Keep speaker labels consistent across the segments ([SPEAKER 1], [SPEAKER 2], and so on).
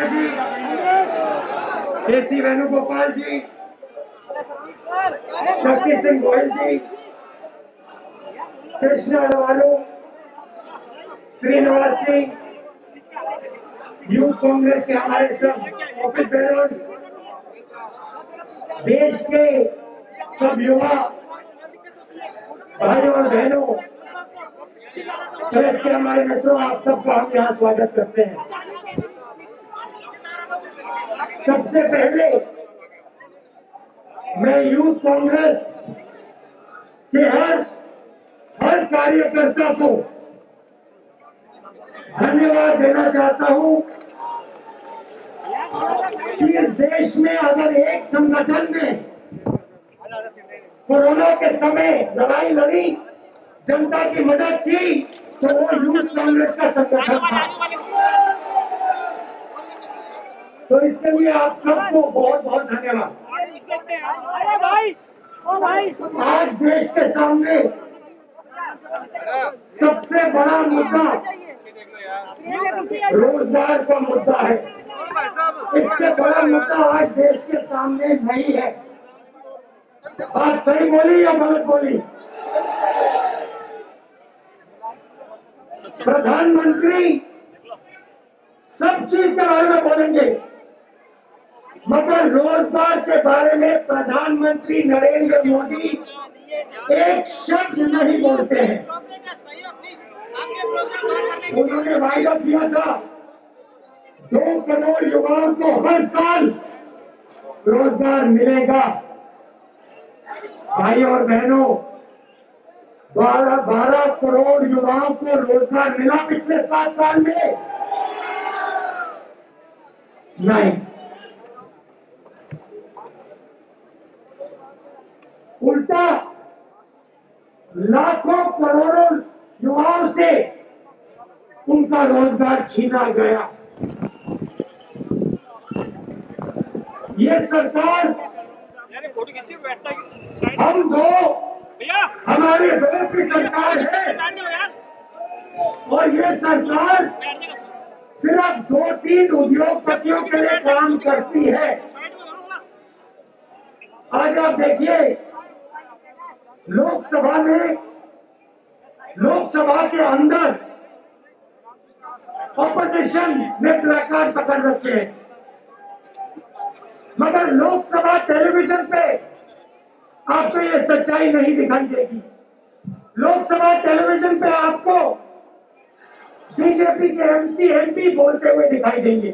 [SPEAKER 1] सिन्हा जी, केसी वेणुगोपाल जी, शक्ति सिंह गोयल जी, कृष्ण अरवालू, श्रीनिवास जी, youth Congress के हमारे सब ऑफिस बेयर्स, देश के सब युवा भाई और बहनों, प्रेस के हमारे मित्रों, आप सबका हम यहाँ स्वागत करते हैं। सबसे पहले मैं यूथ कांग्रेस के हर कार्यकर्ता को धन्यवाद देना चाहता हूं कि इस देश में अगर एक संगठन ने कोरोना के समय लड़ाई लड़ी, जनता की मदद की, तो वो यूथ कांग्रेस का संगठन था। तो इसके लिए आप सबको बहुत बहुत धन्यवाद। आज देश के सामने सबसे बड़ा मुद्दा रोजगार का मुद्दा है। इससे बड़ा मुद्दा आज देश के सामने नहीं है। बात सही बोली या गलत बोली? प्रधानमंत्री सब चीज के बारे में बोलेंगे, मगर रोजगार के बारे में प्रधानमंत्री नरेंद्र मोदी एक शब्द नहीं बोलते हैं। उन्होंने वायदा किया था 2 करोड़ युवाओं को हर साल रोजगार मिलेगा। भाई और बहनों, 12 करोड़ युवाओं को रोजगार मिला पिछले 7 साल में? नहीं। उल्टा लाखों करोड़ों युवाओं से उनका रोजगार छीना गया। ये सरकार हम दो, हमारे दो की सरकार है, और ये सरकार सिर्फ 2-3 उद्योगपतियों के लिए काम करती है। आज आप देखिए, लोकसभा के अंदर ऑपोजिशन ने प्लेकार्ड पकड़ रखे हैं, मगर लोकसभा टेलीविजन पे आपको ये सच्चाई नहीं दिखाई देगी। लोकसभा टेलीविजन पे आपको बीजेपी के एमपी बोलते हुए दिखाई देंगे,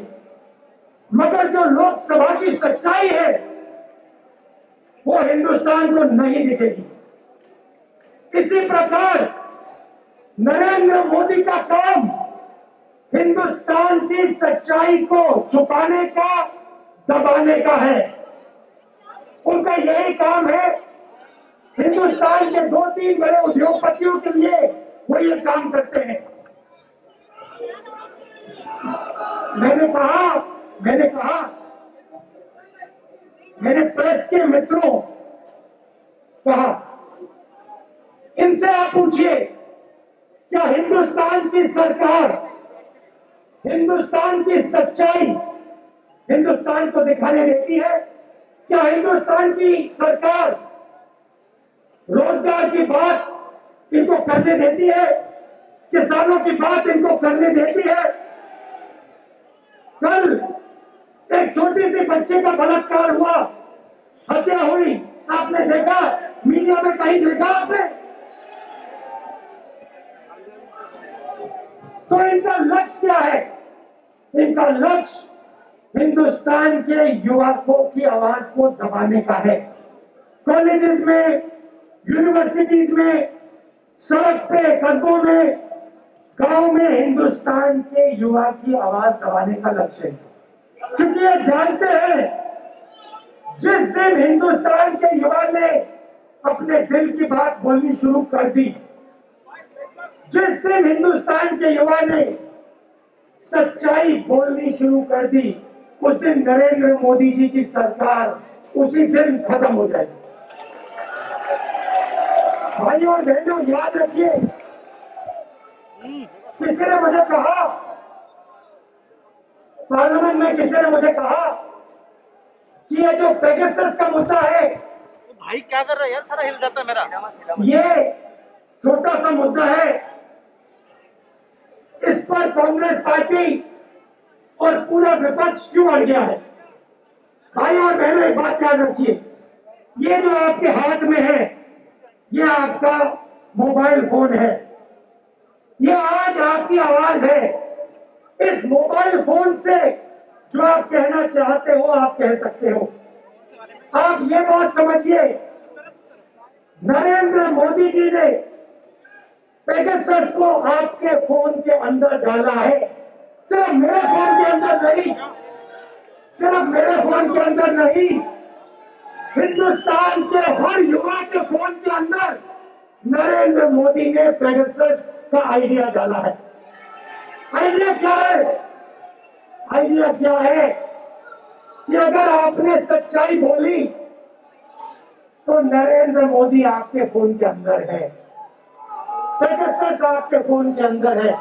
[SPEAKER 1] मगर जो लोकसभा की सच्चाई है वो हिंदुस्तान को नहीं दिखेगी। इसी प्रकार नरेंद्र मोदी का काम हिंदुस्तान की सच्चाई को छुपाने का, दबाने का है। उनका यही काम है। हिंदुस्तान के 2-3 बड़े उद्योगपतियों के लिए वो ये काम करते हैं। मैंने प्रेस के मित्रों कहा, इनसे आप पूछिए, क्या हिंदुस्तान की सरकार हिंदुस्तान की सच्चाई हिंदुस्तान को दिखाने देती है? क्या हिंदुस्तान की सरकार रोजगार की बात इनको करने देती है? किसानों की बात इनको करने देती है? कल एक छोटी सी बच्चे का बलात्कार हुआ, हत्या हुई, आपने देखा? मीडिया में कहीं देखा आपने? तो इनका लक्ष्य क्या है? इनका लक्ष्य हिंदुस्तान के युवकों की आवाज को दबाने का है। कॉलेजेस में, यूनिवर्सिटीज में, सड़क पे, कस्बों में, गांव में हिंदुस्तान के युवा की आवाज दबाने का लक्ष्य है। क्योंकि ये जानते हैं, जिस दिन हिंदुस्तान के युवा ने अपने दिल की बात बोलनी शुरू कर दी, जिस दिन हिंदुस्तान के युवा ने सच्चाई बोलनी शुरू कर दी, उस दिन नरेंद्र मोदी जी की सरकार उसी दिन खत्म हो जाएगी। भाई और बहनों, याद रखिए, किसी ने मुझे कहा पार्लियामेंट में किसी ने मुझे कहा कि ये जो पेगासस का मुद्दा है,
[SPEAKER 2] भाई क्या कर रहा है यार, सारा हिल जाता है मेरा।
[SPEAKER 1] ये छोटा सा मुद्दा है, इस पर कांग्रेस पार्टी और पूरा विपक्ष क्यों अड़ गया है? भाई और बहनों, एक बात याद रखिए, ये जो आपके हाथ में है, ये आपका मोबाइल फोन है, ये आज आपकी आवाज है। इस मोबाइल फोन से जो आप कहना चाहते हो आप कह सकते हो। आप ये बात समझिए, नरेंद्र मोदी जी ने पेगासस को आपके फोन के अंदर डाला है। सिर्फ मेरे फोन के अंदर नहीं, सिर्फ मेरे फोन के अंदर नहीं, हिंदुस्तान के हर युवा के फोन के अंदर नरेंद्र मोदी ने पेगासस का आइडिया डाला है। आइडिया क्या है? आइडिया क्या है कि अगर आपने सच्चाई बोली तो नरेंद्र मोदी आपके फोन के अंदर है, पेगासस आपके फोन के अंदर है।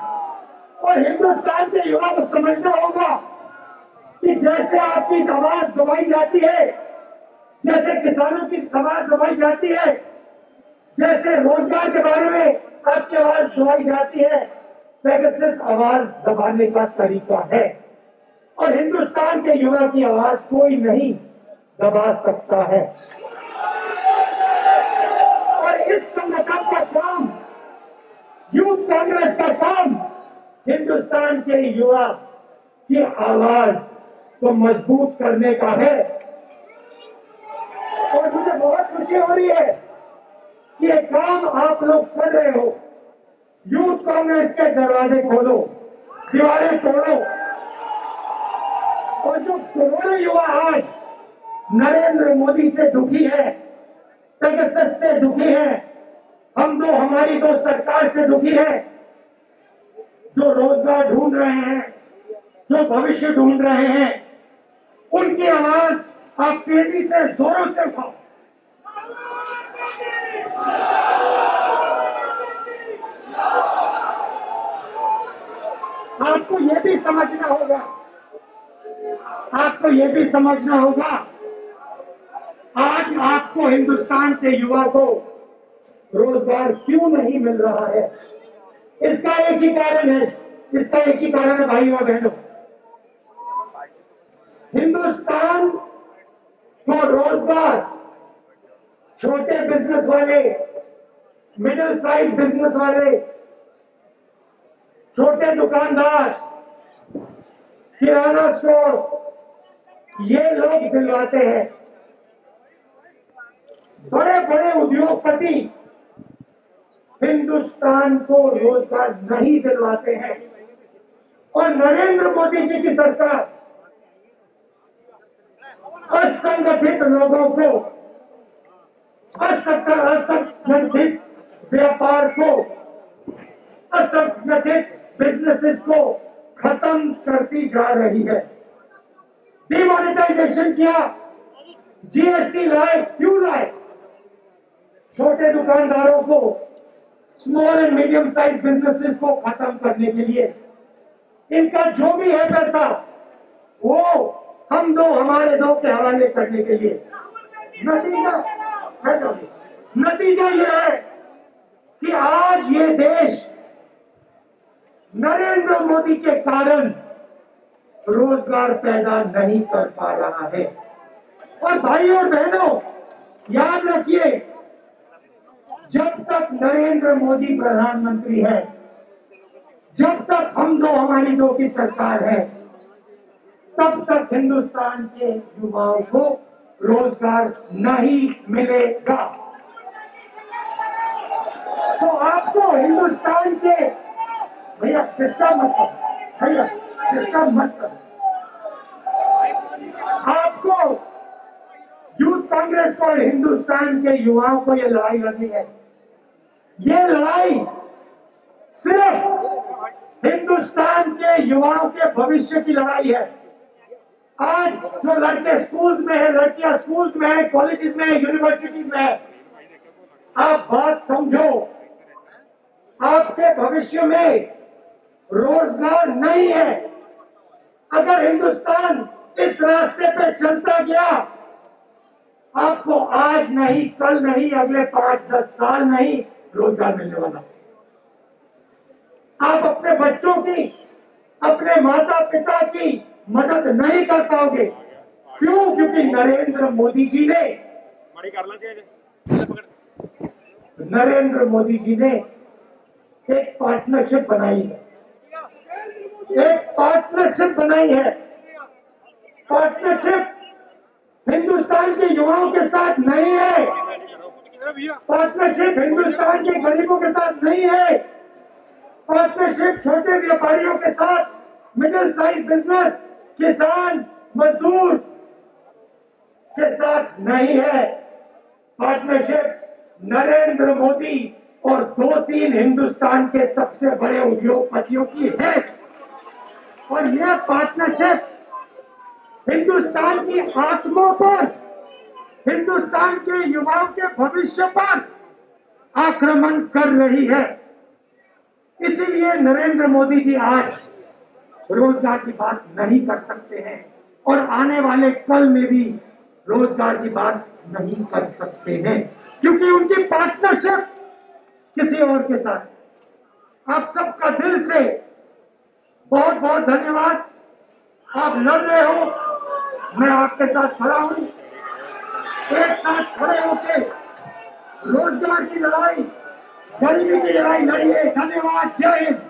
[SPEAKER 1] और हिंदुस्तान के युवा को समझना होगा कि जैसे आपकी आवाज दबाई जाती है, जैसे किसानों की आवाज दबाई जाती है, जैसे रोजगार के बारे में आपकी आवाज दबाई जाती है, पेगासस आवाज दबाने का तरीका है। और हिंदुस्तान के युवा की आवाज कोई नहीं दबा सकता है। और इस संगठन का काम, यूथ कांग्रेस का काम, हिंदुस्तान के युवा की आवाज को मजबूत करने का है। और मुझे बहुत खुशी हो रही है कि ये काम आप लोग कर रहे हो। यूथ कांग्रेस के दरवाजे खोलो, दीवारें तोड़ो, और जो करोड़ों युवा आज नरेंद्र मोदी से दुखी है, पेगासस से दुखी है, हमारी दो सरकार से दुखी है, जो रोजगार ढूंढ रहे हैं, जो भविष्य ढूंढ रहे हैं, उनकी आवाज आप तेजी से जोरों से उठाओ। आपको ये भी समझना होगा, आपको ये भी समझना होगा, आज आपको हिंदुस्तान के युवा को रोजगार क्यों नहीं मिल रहा है? इसका एक ही कारण है, इसका एक ही कारण है भाइयों और बहनों, हिंदुस्तान को रोजगार छोटे बिजनेस वाले, मिडिल साइज बिजनेस वाले, छोटे दुकानदार, किराना स्टोर, ये लोग दिलवाते हैं। बड़े बड़े उद्योगपति हिंदुस्तान को रोजगार नहीं दिलवाते हैं। और नरेंद्र मोदी जी की सरकार असंगठित लोगों को, असंगठित व्यापार को, असंगठित बिजनेसेस को खत्म करती जा रही है। डिमोनेटाइजेशन किया, जीएसटी लाए, क्यों लाए? छोटे दुकानदारों को, small and medium size businesses को खत्म करने के लिए। इनका जो भी है पैसा वो हम दो हमारे दो के हवाले करने के लिए। नतीजा यह है कि आज ये देश नरेंद्र मोदी के कारण रोजगार पैदा नहीं कर पा रहा है। और भाइयों और बहनों, याद रखिए, जब तक नरेंद्र मोदी प्रधानमंत्री है, जब तक हम दो हमारी दो की सरकार है, तब तक हिंदुस्तान के युवाओं को रोजगार नहीं मिलेगा। तो आपको हिंदुस्तान के, भैया किसका मतलब, भैया किसका मतलब, आपको यूथ कांग्रेस को और हिंदुस्तान के युवाओं को ये लड़ाई लड़नी है। ये लड़ाई सिर्फ हिंदुस्तान के युवाओं के भविष्य की लड़ाई है। आज जो लड़के स्कूल्स में है, लड़कियां स्कूल्स में है, कॉलेजेस में है, यूनिवर्सिटीज में है, आप बात समझो, आपके भविष्य में रोजगार नहीं है, अगर हिंदुस्तान इस रास्ते पे चलता गया, आपको आज नहीं, कल नहीं, अगले 5-10 साल नहीं रोजगार मिलने वाला। आप अपने बच्चों की, अपने माता पिता की मदद नहीं कर पाओगे। क्यों? क्योंकि नरेंद्र मोदी जी ने एक पार्टनरशिप बनाई है, एक पार्टनरशिप बनाई है। पार्टनरशिप हिंदुस्तान के युवाओं के साथ नहीं है, पार्टनरशिप हिंदुस्तान के गरीबों के साथ नहीं है, पार्टनरशिप छोटे व्यापारियों के साथ, मिडिल साइज बिजनेस, किसान, मजदूर के साथ नहीं है। पार्टनरशिप नरेंद्र मोदी और 2-3 हिंदुस्तान के सबसे बड़े उद्योगपतियों की है। और यह पार्टनरशिप हिंदुस्तान की आत्मा पर, हिंदुस्तान के युवाओं के भविष्य पर आक्रमण कर रही है। इसीलिए नरेंद्र मोदी जी आज रोजगार की बात नहीं कर सकते हैं और आने वाले कल में भी रोजगार की बात नहीं कर सकते हैं, क्योंकि उनकी पार्टनरशिप किसी और के साथ। आप सबका दिल से बहुत बहुत धन्यवाद। आप लड़ रहे हो, मैं आपके साथ खड़ा हूं। एक साथ खड़े होकर रोजगार की लड़ाई, गरीबी की लड़ाई लड़िए। धन्यवाद। जय हिंद।